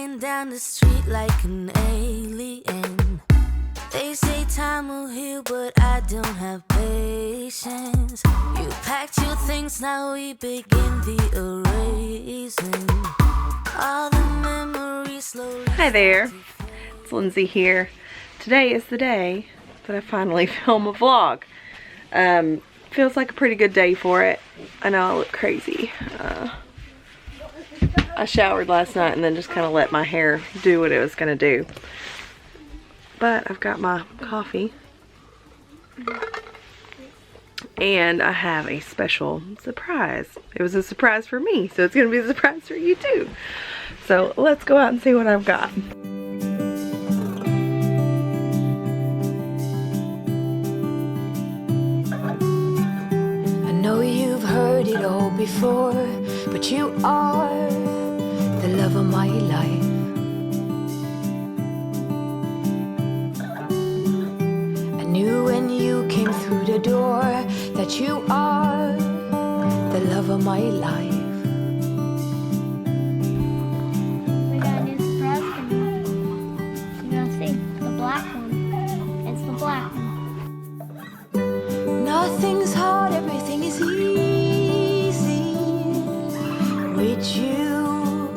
walking down the street like an alien. They say time will heal, but I don't have patience. You packed your things, now we begin the erasing. All the memories slowly. Hi there, it's Lindsay here. Today is the day that I finally film a vlog. Feels like a pretty good day for it. I know I look crazy. I showered last night and then just kind of let my hair do what it was going to do. But I've got my coffee. And I have a special surprise. It was a surprise for me, so it's going to be a surprise for you too. So let's go out and see what I've got. I know you've heard it all before, but you are the love of my life. I knew when you came through the door that you are the love of my life. We got a new surprise for you. You're gonna see the black one. It's the black one. Nothing's hard, everything is easy with you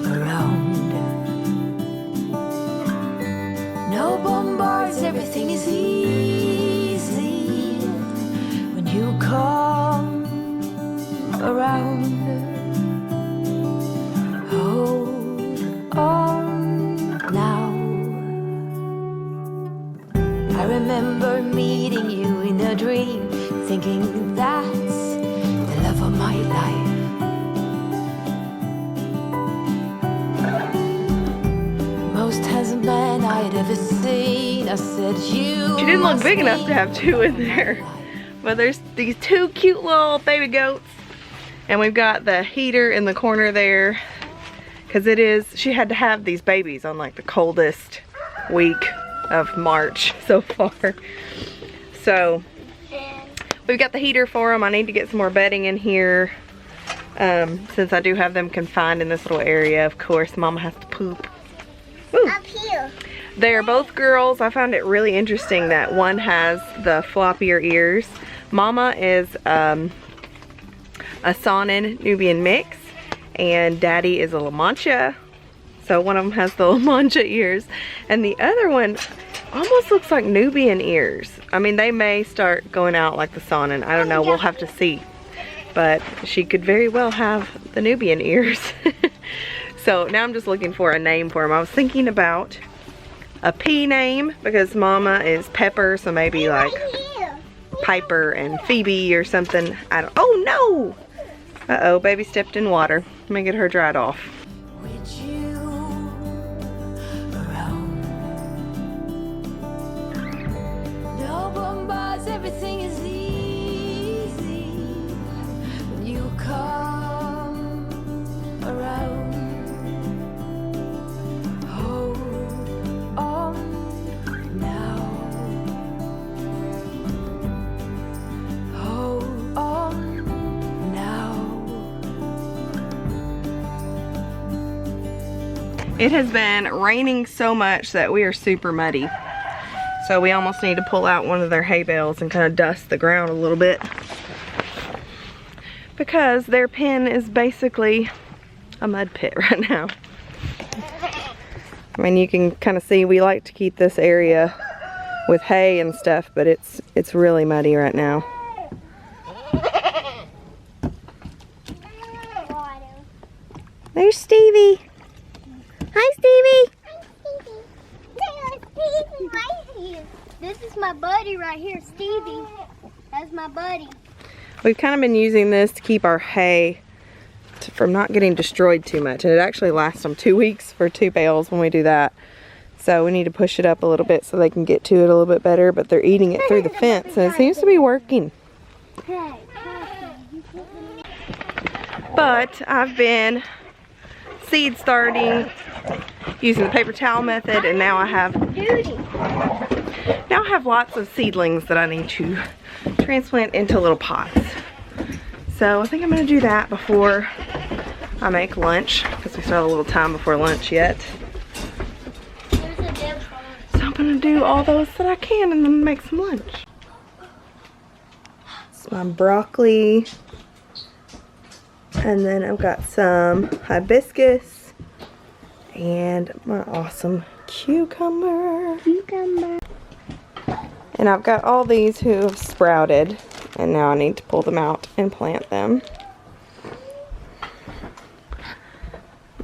around. No bombards, everything is easy when you come around. Hold on now. I remember meeting you in a dream, thinking that's the love of my life. Most handsome man I'd ever seen. I said you. She didn't look big enough to have two in there. But there's these two cute little baby goats. And we've got the heater in the corner there. Because she had to have these babies on like the coldest week of March so far. So we've got the heater for them. I need to get some more bedding in here. Since I do have them confined in this little area. Of course, Mama has to poop. Ooh. Up here. They're both girls. I found it really interesting that one has the floppier ears. Mama is a Saanen Nubian mix, and Daddy is a La Mancha. So one of them has the La Mancha ears, and the other one almost looks like Nubian ears. I mean, they may start going out like the Saanen. I don't know. We'll have to see. But she could very well have the Nubian ears. So now I'm just looking for a name for them. I was thinking about a P name because Mama is Pepper, so maybe like Piper and Phoebe or something. I don't. Oh no! Uh-oh, baby stepped in water. Let me get her dried off. With you around. No bombards, everything is easy when you come around. Hold on now. Hold on now. It has been raining so much that we are super muddy. So we almost need to pull out one of their hay bales and kind of dust the ground a little bit. Because their pen is basically a mud pit right now. I mean, you can kind of see we like to keep this area with hay and stuff, but it's really muddy right now. There's Stevie. Hi, Stevie. This is my buddy right here, Stevie. That's my buddy. We've kind of been using this to keep our hay from not getting destroyed too much. And it actually lasts them 2 weeks for 2 bales when we do that. So we need to push it up a little bit so they can get to it a little bit better. But they're eating it through the fence and it seems to be working. But I've been seed starting using the paper towel method, and now I have lots of seedlings that I need to transplant into little pots. So I think I'm going to do that before I make lunch, because we still have a little time before lunch yet. There's a dead frog. So I'm gonna do all those that I can and then make some lunch. It's my broccoli. And then I've got some hibiscus and my awesome cucumber. And I've got all these who have sprouted, and now I need to pull them out and plant them.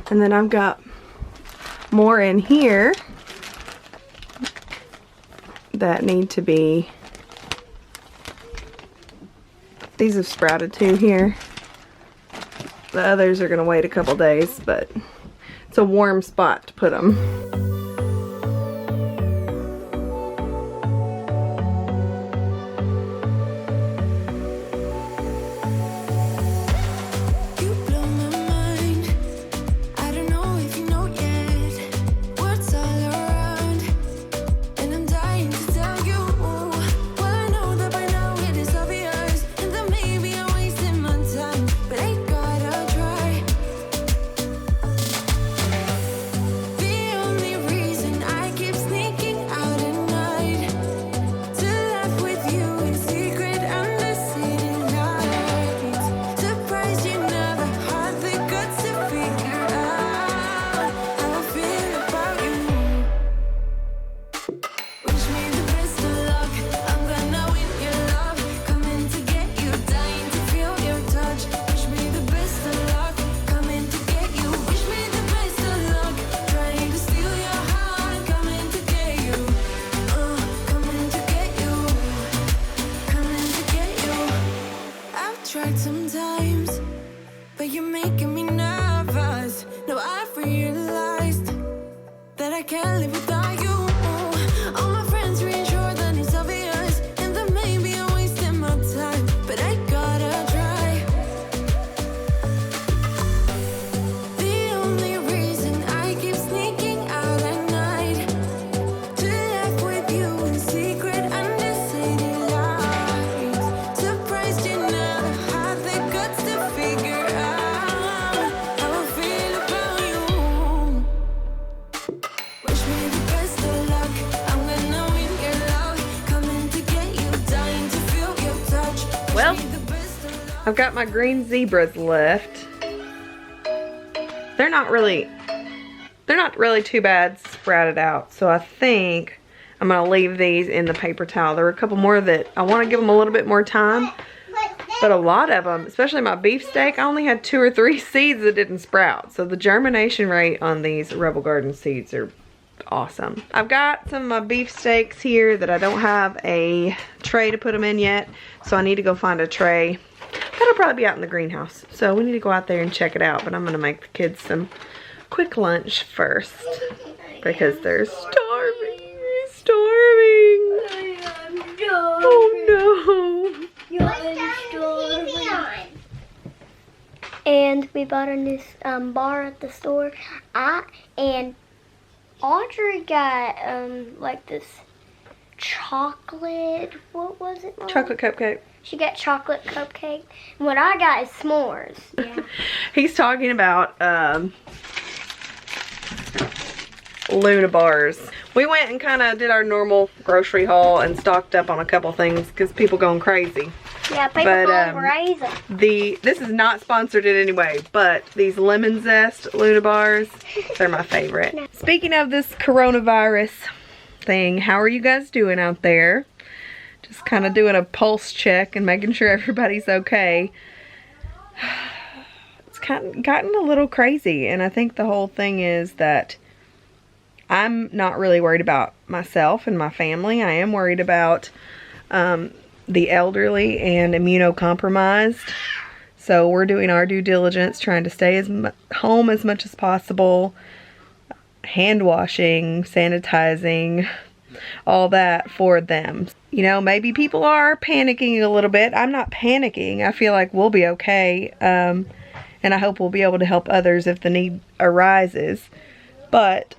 And then I've got more in here that need to be, these have sprouted too here. The others are gonna wait a couple days, but it's a warm spot to put them. Tried sometimes, but you're making me nervous. No, I've realized that I can't live without you. All my friends reassure that it's obvious, and that maybe I'm wasting my time, but I gotta try. The only reason I keep sneaking out at night to laugh with you in secret under city lights. Surprised you never had the guts to figure out how I feel about you. Wish me the best of luck. I'm gonna win your love. Coming to get you, dying to feel your touch. Wish Well, me the best of luck. I've got my green zebras left. They're not really too bad sprouted out, so I think I'm gonna leave these in the paper towel. There were a couple more that I want to give them a little bit more time, but a lot of them, especially my beefsteak, I only had 2 or 3 seeds that didn't sprout. So the germination rate on these Rebel Garden seeds are awesome. I've got some of my beefsteaks here that I don't have a tray to put them in yet, so I need to go find a tray. That'll probably be out in the greenhouse, so we need to go out there and check it out. But I'm gonna make the kids some quick lunch first because they're starving. Oh no. And we bought a new bar at the store. And Audrey got like this chocolate. What was it? Mom? Chocolate cupcake. She got chocolate cupcake. And what I got is s'mores. Yeah. He's talking about Luna bars. We went and kind of did our normal grocery haul and stocked up on a couple things because people going crazy. Yeah, people going crazy. This is not sponsored in any way, but these lemon zest Luna bars, they're my favorite. Speaking of this coronavirus thing, how are you guys doing out there? Just kind of doing a pulse check and making sure everybody's okay. It's gotten a little crazy, and I think the whole thing is that I'm not really worried about myself and my family. I am worried about the elderly and immunocompromised. So we're doing our due diligence, trying to stay home as much as possible. Hand washing, sanitizing, all that for them. You know, maybe people are panicking a little bit. I'm not panicking. I feel like we'll be okay. And I hope we'll be able to help others if the need arises. But,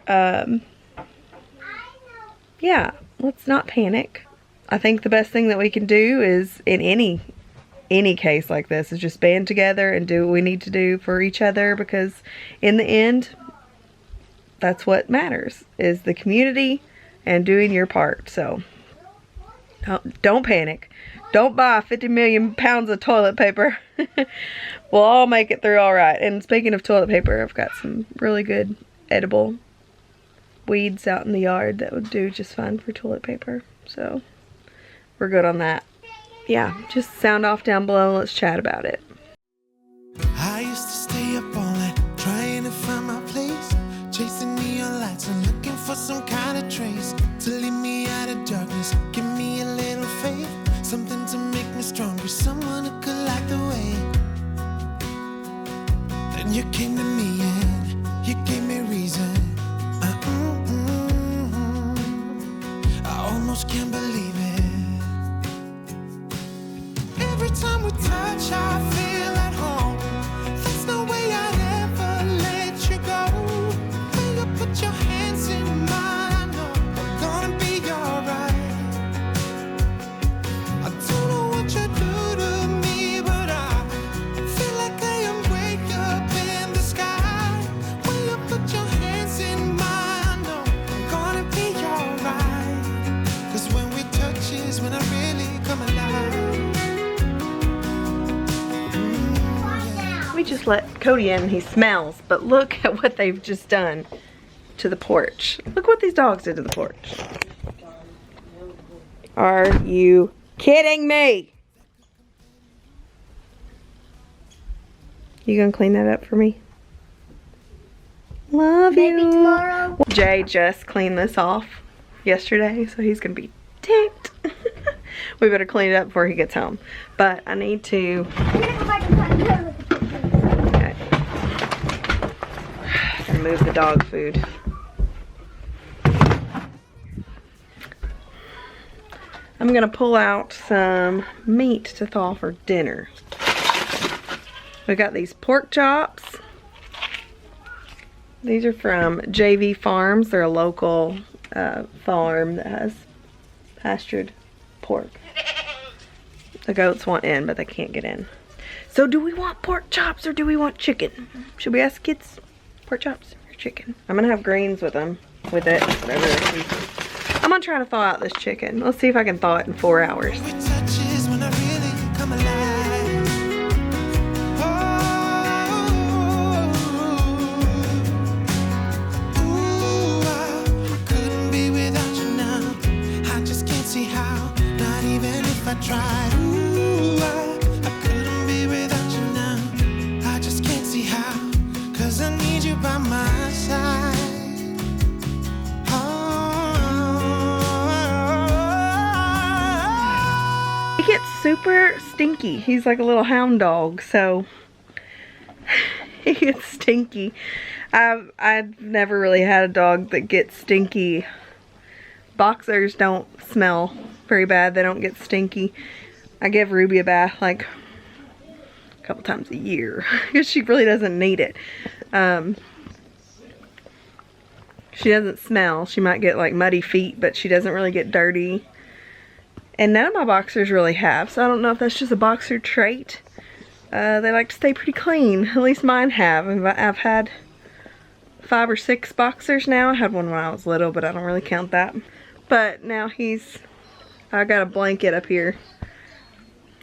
yeah, let's not panic. I think the best thing that we can do is in any any case like this is just band together and do what we need to do for each other, because in the end, that's what matters, is the community and doing your part. So don't panic. Don't buy 50 million pounds of toilet paper. We'll all make it through all right. And speaking of toilet paper, I've got some really good edible weeds out in the yard that would do just fine for toilet paper. So we're good on that. Yeah, just sound off down below and let's chat about it. I used to stay up all night trying to find my place, chasing neon lights and looking for some kind of trace to lead me out of darkness. Give me a little faith, something to make me stronger, someone who could light the way. Then you came to me and you gave me reason. I almost can't believe it. Every time we touch, I feel at home. There's no way I'd ever let you go. When you put your hands in mine, I know I'm gonna be alright. I don't know what you do to me, but I feel like I am way up in the sky. When you put your hands in mine, I know I'm gonna be alright. 'Cause when we touch is when I really come alive. We just let Cody in and he smells, but look at what they've just done to the porch. Look what these dogs did to the porch. Are you kidding me? You gonna clean that up for me? Love Maybe you. tomorrow. Jay just cleaned this off yesterday, so he's gonna be ticked. We better clean it up before he gets home. But I need to... Okay. Remove the dog food. I'm gonna pull out some meat to thaw for dinner. We got these pork chops. These are from JV Farms. They're a local farm that has pastured pork. The goats want in, but they can't get in. So do we want pork chops or do we want chicken? Should we ask kids? Pork chops or chicken? I'm gonna have greens with them, with it, whatever they choose. I'm gonna try to thaw out this chicken. Let's see if I can thaw it in 4 hours. We touch is when I really come alive. I couldn't be without you now. I just can't see how. Not even if I tried. I couldn't be without you now. I just can't see how. 'Cause I need you by my side. He gets super stinky. He's like a little hound dog, so he gets stinky. I've never really had a dog that gets stinky. Boxers don't smell very bad. They don't get stinky. I give Ruby a bath like a couple times a year because she really doesn't need it. She doesn't smell. She might get like muddy feet, but she doesn't really get dirty. And none of my boxers really have, so I don't know if that's just a boxer trait. They like to stay pretty clean. At least mine have. I've had 5 or 6 boxers now. I had one when I was little, but I don't really count that. But now I got a blanket up here.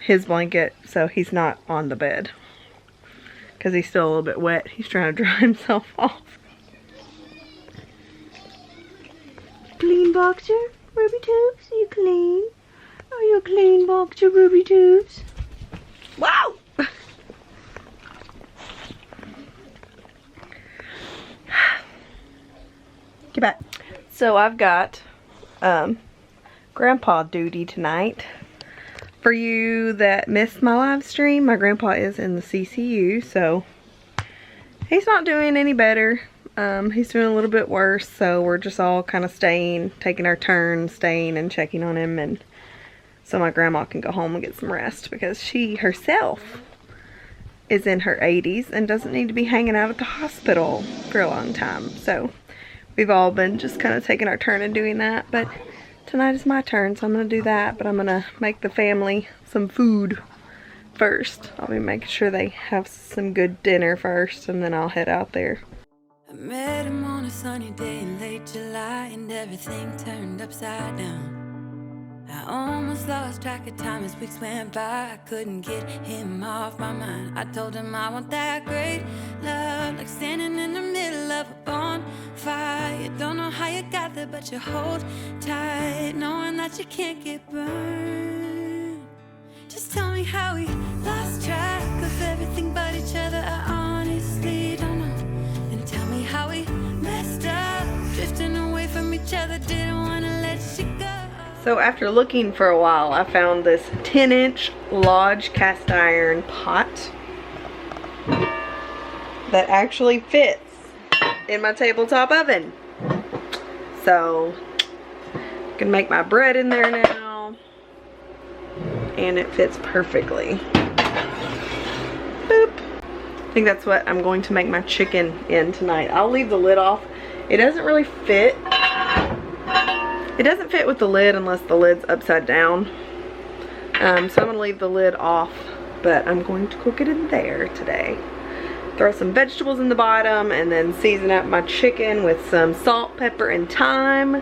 His blanket, so he's not on the bed. Because he's still a little bit wet. He's trying to dry himself off. Clean boxer? Ruby Tubes? Are you clean? Are you a clean boxer, Ruby Tubes? Wow! Get back. So I've got grandpa duty tonight. For you that missed my live stream, my grandpa is in the CCU, so he's not doing any better. He's doing a little bit worse, so we're just all kind of taking our turn, staying and checking on him, and so my grandma can go home and get some rest because she herself is in her 80s and doesn't need to be hanging out at the hospital for a long time. So we've all been just kind of taking our turn and doing that, but tonight is my turn, so I'm going to do that, but I'm going to make the family some food first. I'll be making sure they have some good dinner first, and then I'll head out there. I met him on a sunny day in late July, and everything turned upside down. I almost lost track of time as weeks went by. I couldn't get him off my mind. I told him I want that great love, like standing in the middle of a bonfire. You don't know how you got there, but you hold tight, knowing that you can't get burned. Just tell me how we lost track of everything but each other. I honestly don't know. Then tell me how we messed up, drifting away from each other. Didn't want to let you go. So after looking for a while, I found this 10-inch Lodge cast iron pot that actually fits in my tabletop oven. So I can make my bread in there now, and it fits perfectly. Boop. I think that's what I'm going to make my chicken in tonight. I'll leave the lid off. It doesn't really fit. It doesn't fit with the lid unless the lid's upside down. So I'm going to leave the lid off, but I'm going to cook it in there today. Throw some vegetables in the bottom and then season up my chicken with some salt, pepper, and thyme.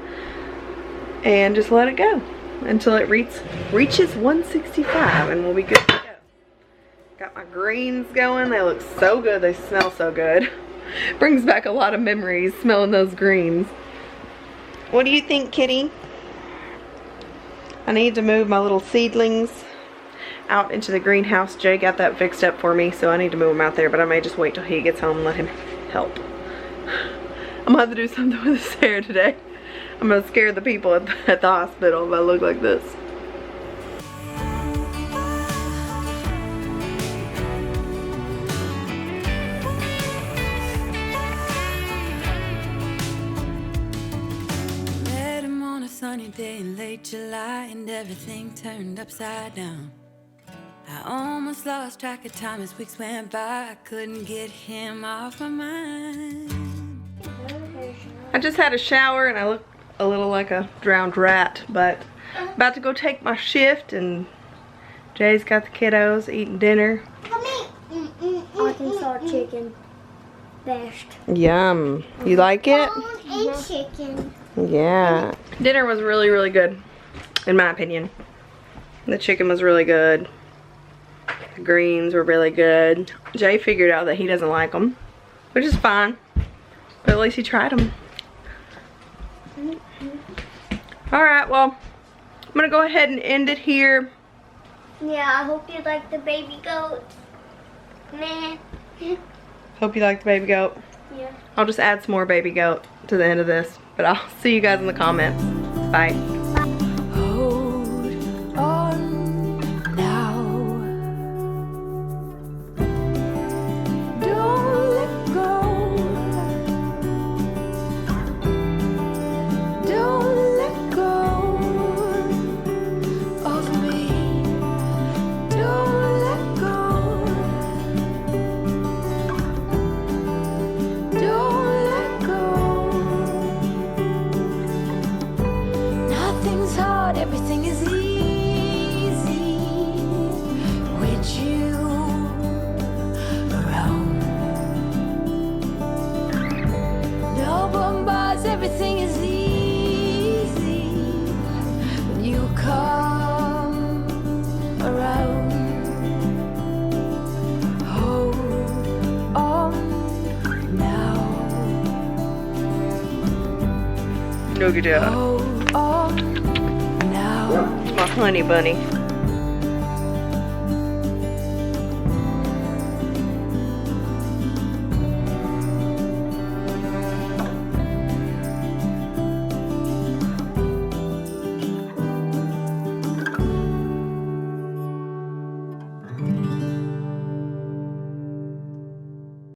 And just let it go until it reaches 165, and we'll be good to go. Got my greens going. They look so good. They smell so good. Brings back a lot of memories smelling those greens. What do you think, kitty? I need to move my little seedlings out into the greenhouse. Jay got that fixed up for me, so I need to move them out there, but I may just wait till he gets home and let him help. I'm gonna have to do something with his hair today. I'm gonna scare the people at the hospital if I look like this. Sunny day in late July, and everything turned upside down. I almost lost track of time as weeks went by. I couldn't get him off my mind. I just had a shower and I look a little like a drowned rat, but I'm about to go take my shift, and Jay's got the kiddos eating dinner. Arkansas chicken. Best. Yum. You like it? And chicken. Yeah. Dinner was really, really good, in my opinion. The chicken was really good. The greens were really good. Jay figured out that he doesn't like them, which is fine, but at least he tried them. Alright, well, I'm going to go ahead and end it here. Yeah, I hope you like the baby goat. Meh. Hope you like the baby goat. Yeah. I'll just add some more baby goat to the end of this, but I'll see you guys in the comments. Bye. Hold on now. Don't let go. Don't let go of me. Don't let go. Don't let go. Nothing's hard, everything is easy with you around. No bombs, everything is easy when you come around. Hold on now. Look at that. Hold on now. My honey bunny.